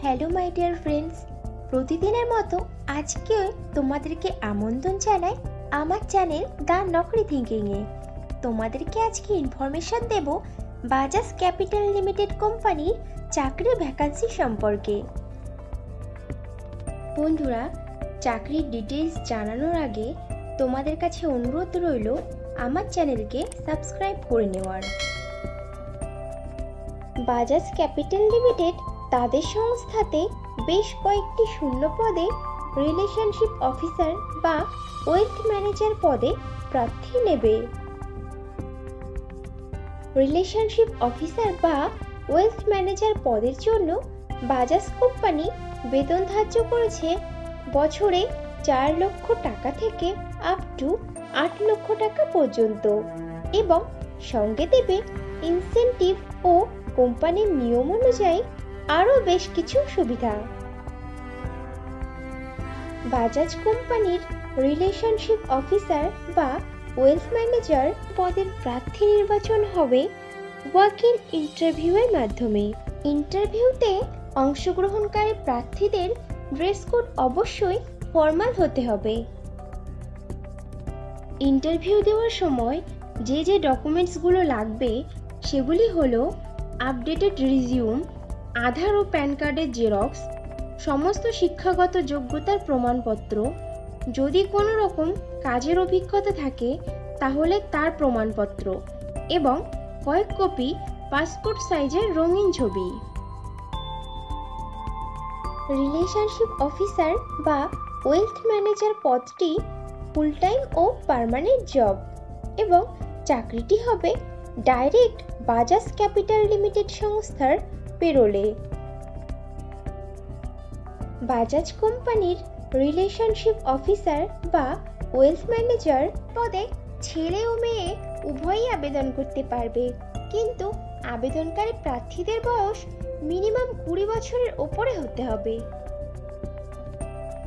Hello my dear friends, প্রতিদিনের মতো আজকে তোমাদেরকে আমন্ত্রণ জানাই আমার চ্যানেল দ্য নকরি থিঙ্কিংয়ে। তোমাদেরকে আজকে ইনফরমেশন দেব বাজাজ ক্যাপিটাল লিমিটেড কোম্পানির চাকরি ভ্যাকান্সি সম্পর্কে। বন্ধুরা, চাকরির ডিটেলস জানানোর আগে তোমাদের কাছে অনুরোধ রইল আমার চ্যানেলকে সাবস্ক্রাইব করে নেওয়ার। বাজাজ ক্যাপিটাল লিমিটেড তাদের সংস্থাতে বেশ কয়েকটি শূন্য পদে রিলেশনশিপ অফিসার বা ওয়েলথ ম্যানেজার পদে প্রার্থী নেবে। রিলেশনশিপ অফিসার বা ওয়েলথ ম্যানেজার পদের জন্য বাজাজ কোম্পানি বেতন ধার্য করেছে বছরে 4 লক্ষ টাকা থেকে আপ টু 8 লক্ষ টাকা পর্যন্ত এবং সঙ্গে দেবে ইনসেনটিভ ও কোম্পানির নিয়ম অনুযায়ী আরও বেশ কিছু সুবিধা। বাজাজ কোম্পানির রিলেশনশিপ অফিসার বা ওয়েলথ ম্যানেজার পদের প্রার্থী নির্বাচন হবে ওয়াক ইন ইন্টারভিউয়ের মাধ্যমে। ইন্টারভিউতে অংশগ্রহণকারী প্রার্থীদের ড্রেস কোড অবশ্যই ফর্মাল হতে হবে। ইন্টারভিউ দেওয়ার সময় যে ডকুমেন্টসগুলো লাগবে সেগুলি হলো আপডেটেড রিজিউম, আধার ও প্যান কার্ডের জেরক্স, সমস্ত শিক্ষাগত যোগ্যতার প্রমাণপত্র, যদি কোনো রকম কাজের অভিজ্ঞতা থাকে তাহলে তার প্রমাণপত্র এবং কয়েক কপি পাসপোর্ট সাইজের রঙিন ছবি। রিলেশনশিপ অফিসার বা ওয়েলথ ম্যানেজার পদটি ফুল টাইম ও পার্মানেন্ট জব এবং চাকরিটি হবে ডাইরেক্ট বাজাজ ক্যাপিটাল লিমিটেড সংস্থার পেরোলে। বাজাজ কোম্পানির রিলেশনশিপ অফিসার বা ওয়েলথ ম্যানেজার পদে ছেলে ও মেয়ে উভয়ই আবেদন করতে পারবে, কিন্তু আবেদনকারী প্রার্থীদের বয়স মিনিমাম 20 বছরের ওপরে হতে হবে।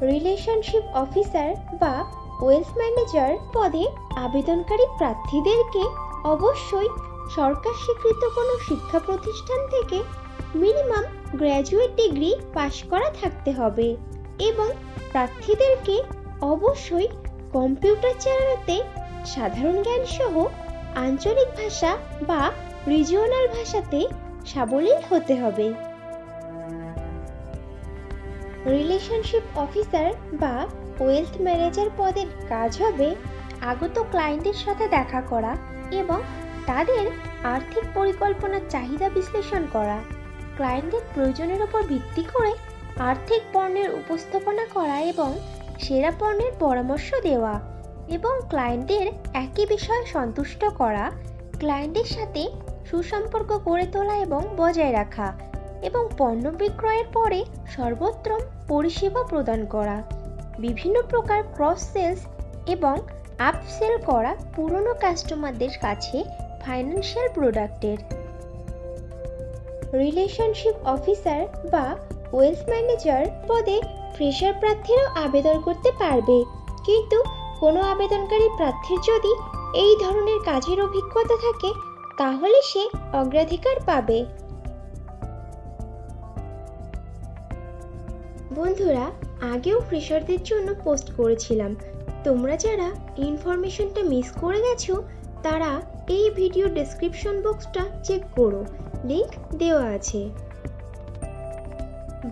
রিলেশনশিপ অফিসার বা ওয়েলথ ম্যানেজার পদে আবেদনকারী প্রার্থীদেরকে অবশ্যই সরকার স্বীকৃত কোনো শিক্ষা প্রতিষ্ঠান থেকে মিনিমাম গ্র্যাজুয়েট ডিগ্রি পাশ করা থাকতে হবে এবং প্রার্থীদেরকে অবশ্যই কম্পিউটার চালাতে সাধারণ জ্ঞান সহ আঞ্চলিক ভাষা বা রিজিওনাল ভাষাতে সাবলীল হতে হবে। রিলেশনশিপ অফিসার বা ওয়েলথ ম্যানেজার পদের কাজ হবে আগত ক্লায়েন্টের সাথে দেখা করা এবং তাদের আর্থিক পরিকল্পনার চাহিদা বিশ্লেষণ করা, ক্লায়েন্টের প্রয়োজনের উপর ভিত্তি করে আর্থিক পণ্যের উপস্থাপনা করা এবং সেরা পণ্যের পরামর্শ দেওয়া এবং ক্লায়েন্টের একই বিষয়ে সন্তুষ্ট করা, ক্লায়েন্টের সাথে সুসম্পর্ক গড়ে তোলা এবং বজায় রাখা এবং পণ্য বিক্রয়ের পরে সর্বোত্তম পরিষেবা প্রদান করা, বিভিন্ন প্রকার ক্রস সেলস এবং আপসেল করা পুরনো কাস্টমারদের কাছে ফাইন্যান্সিয়াল প্রোডাক্টের। রিলেশনশিপ অফিসার বা ওয়েলথ ম্যানেজার পদে ফ্রেশার প্রার্থীরাও আবেদন করতে পারবে, কিন্তু কোনো আবেদনকারী প্রার্থীর যদি এই ধরনের কাজের অভিজ্ঞতা থাকে তাহলে সে অগ্রাধিকার পাবে। বন্ধুরা, আগেও ফ্রেশারদের জন্য পোস্ট করেছিলাম, তোমরা যারা ইনফরমেশনটা মিস করে গেছো তারা এই ভিডিও ডেসক্রিপশন বক্সটা চেক করো, লিংক দেওয়া আছে।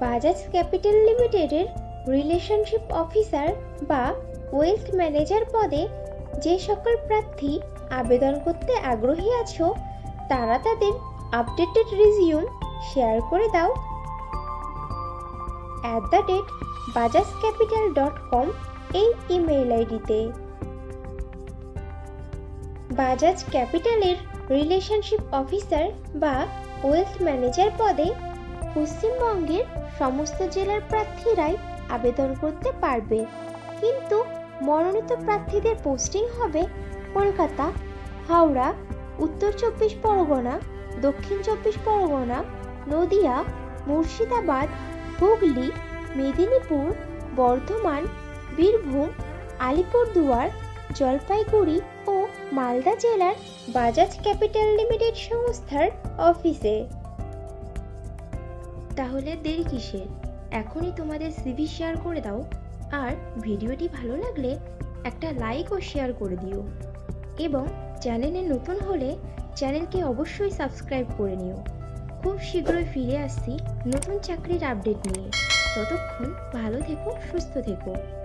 বাজাজ ক্যাপিটাল লিমিটেডের রিলেশনশিপ অফিসার বা ওয়েলথ ম্যানেজার পদে যে সকল প্রার্থী আবেদন করতে আগ্রহী আছো তারা তাদের আপডেটেড রিজিউম শেয়ার করে দাও @bajajcapital.com এই ইমেইল আইডিতে। বাজাজ ক্যাপিটালের রিলেশনশিপ অফিসার বা ওয়েলথ ম্যানেজার পদে পশ্চিমবঙ্গের সমস্ত জেলার প্রার্থীরাই আবেদন করতে পারবে, কিন্তু মনোনীত প্রার্থীদের পোস্টিং হবে কলকাতা, হাওড়া, উত্তর 24 পরগনা, দক্ষিণ 24 পরগনা, নদিয়া, মুর্শিদাবাদ, হুগলি, মেদিনীপুর, বর্ধমান, বীরভূম, আলিপুরদুয়ার, জলপাইগুড়ি ও মালদা জেলার বাজাজ ক্যাপিটাল লিমিটেড সংস্থার অফিসে। তাহলে দেরি কিসের? এখনই তোমাদের সিভি শেয়ার করে দাও। আর ভিডিওটি ভালো লাগলে একটা লাইক ও শেয়ার করে দিও। এবং চ্যানেলে নতুন হলে চ্যানেলকে অবশ্যই সাবস্ক্রাইব করে নিও। খুব শীঘ্রই ফিরে আসছি নতুন চাকরির আপডেট নিয়ে। ততক্ষণ ভালো থেকো, সুস্থ থেকো।